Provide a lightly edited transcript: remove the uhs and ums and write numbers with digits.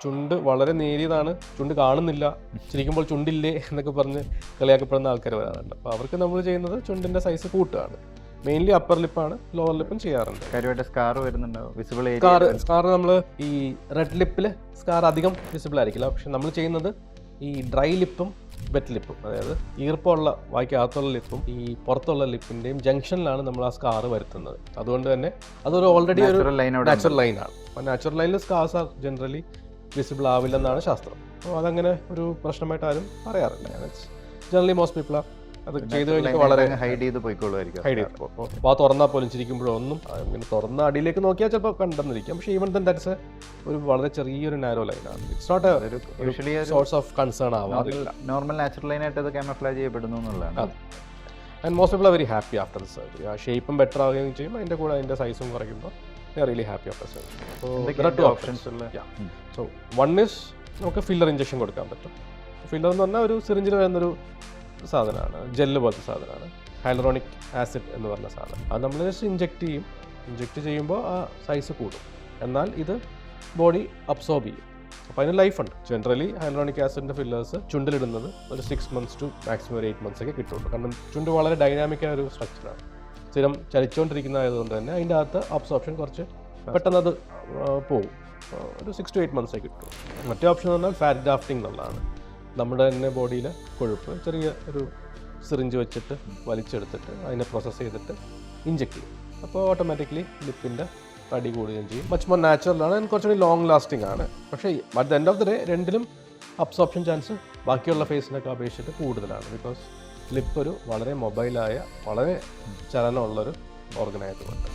ചുണ്ട് വളരെ നേരിയതാണ്, ചുണ്ട് കാണുന്നില്ല, ചിരിക്കുമ്പോൾ ചുണ്ടില്ലേ എന്നൊക്കെ പറഞ്ഞ് കളിയാക്കപ്പെടുന്ന ആൾക്കാർ വരാറുണ്ട്. അപ്പോൾ അവർക്ക് നമ്മൾ ചെയ്യുന്നത് ചുണ്ടിൻ്റെ സൈസ് കൂട്ടുകയാണ്. മെയിൻലി അപ്പർ ലിപ്പാണ്, ലോവർ ലിപ്പും ചെയ്യാറുണ്ട്. കാര്യമായിട്ട് സ്കാർ വരുന്നുണ്ടോ? വിസിബിൾ സ്കാർ നമ്മൾ ഈ റെഡ് ലിപ്പിൽ സ്കാർ അധികം വിസിബിൾ ആയിരിക്കില്ല. പക്ഷെ നമ്മൾ ചെയ്യുന്നത് ഈ ഡ്രൈ ലിപ്പും വെറ്റ് ലിപ്പും, അതായത് ഈർപ്പമുള്ള വായ്ക്കകത്തുള്ള ലിപ്പും ഈ പുറത്തുള്ള ലിപ്പിൻ്റെയും ജംഗ്ഷനിലാണ് നമ്മൾ ആ സ്കാർ വരുത്തുന്നത്. അതുകൊണ്ട് തന്നെ അതൊരു ഓൾറെഡി ഒരു നാച്ചുറൽ ലൈനാണ്. അപ്പോൾ നാച്ചുറൽ ലൈനിൽ സ്കാർസ് ആർ ജനറലി വിസിബിൾ ആവില്ലെന്നാണ് ശാസ്ത്രം. അപ്പോൾ അതങ്ങനെ ഒരു പ്രശ്നമായിട്ട് ആരും പറയാറില്ല. ജനറലി മോസ്റ്റ് പീപ്പിൾ അത് ചെയ്ത് കഴിഞ്ഞാൽ വളരെ ഹൈഡ് ചെയ്ത് പോയിക്കോളുമായിരിക്കും. ഹൈഡ് ചെയ്ത് പോകും. അപ്പോൾ ആ തുറന്നാൽ പോലും ചിരിക്കുമ്പോഴൊന്നും ഇങ്ങനെ തുറന്ന അടിയിലേക്ക് നോക്കിയാൽ ചിലപ്പോൾ കണ്ടെന്നിരിക്കും. പക്ഷേ ഈവൻ ദൻ ദാറ്റ്സ് ഒരു വളരെ ചെറിയൊരു നാരോ ലൈനാണ്. It's not a source of concern ആവാറില്ല. നോർമൽ നാച്ചുറൽ ലൈനായിട്ട് അത് ക്യാമഫ്ലാജ് ചെയ്യപ്പെടുന്നു എന്നുള്ളതാണ്. And most people are very happy after the surgery. ആ ഷേപ്പും ബെറ്റർ ആവുകയും ചെയ്യും, അതിൻ്റെ കൂടെ അതിൻ്റെ സൈസും കുറയ്ക്കുമ്പോൾ they are really happy after surgery. അപ്പോൾ ടു ഓപ്ഷൻസ് ഉള്ള. സോ വൺ ഇസ് നമുക്ക് ഫില്ലർ ഇഞ്ചക്ഷൻ കൊടുക്കാൻ പറ്റും. ഫില്ലർ എന്ന് പറഞ്ഞാൽ ഒരു സിറിഞ്ചിൽ വരുന്നൊരു സാധനമാണ്, ജെല്ല് പോലത്തെ സാധനമാണ്, ഹൈലറോണിക് ആസിഡ് എന്ന് പറഞ്ഞ സാധനം. അത് നമ്മൾ ജസ്റ്റ് ഇഞ്ചെക്റ്റ് ചെയ്യുമ്പോൾ ആ സൈസ് കൂടും, എന്നാൽ ഇത് ബോഡി അബ്സോർബ് ചെയ്യും. അപ്പോൾ അതിന് ലൈഫ് ഉണ്ട്. ജനറലി ഹൈലറോണിക് ആസിഡിൻ്റെ ഫില്ലേഴ്സ് ചുണ്ടിലിടുന്നത് ഒരു 6 months to മാക്സിമം ഒരു 8 months ഒക്കെ കിട്ടുള്ളൂ. കാരണം ചുണ്ട് വളരെ ഡൈനാമിക്കായ ഒരു സ്ട്രക്ചറാണ്, സ്ഥിരം ചലിച്ചുകൊണ്ടിരിക്കുന്നതായതുകൊണ്ട് തന്നെ അതിൻ്റെ അകത്ത് അബ്സോർപ്ഷൻ കുറച്ച് പെട്ടെന്ന് അത് പോകും. ഒരു 6 to 8 months കിട്ടും. മറ്റേ ഓപ്ഷൻ എന്ന് പറഞ്ഞാൽ ഫാറ്റ് ഗ്രാഫ്റ്റിംഗ് എന്നുള്ളതാണ്. നമ്മുടെ തന്നെ ബോഡിയിലെ കൊഴുപ്പ് ചെറിയ ഒരു സിറിഞ്ച് വെച്ചിട്ട് വലിച്ചെടുത്തിട്ട് അതിനെ പ്രോസസ്സ് ചെയ്തിട്ട് ഇഞ്ചെക്ട് ചെയ്യും. അപ്പോൾ ഓട്ടോമാറ്റിക്കലി ലിപ്പിൻ്റെ തടി കൂടുകയും ചെയ്യും. മച്ച് മോർ നാച്ചുറലാണ്, ആൻഡ് കുറച്ചുകൂടി ലോങ് ലാസ്റ്റിംഗ് ആണ്. പക്ഷേ at the end of the day രണ്ടിലും അബ്സോർപ്ഷൻ ചാൻസ് ബാക്കിയുള്ള ഫേസിനൊക്കെ അപേക്ഷിച്ചിട്ട് കൂടുതലാണ്. ബിക്കോസ് ലിപ്പ് ഒരു വളരെ മൊബൈലായ, വളരെ ചലനമുള്ളൊരു ഓർഗനായതുകൊണ്ട്.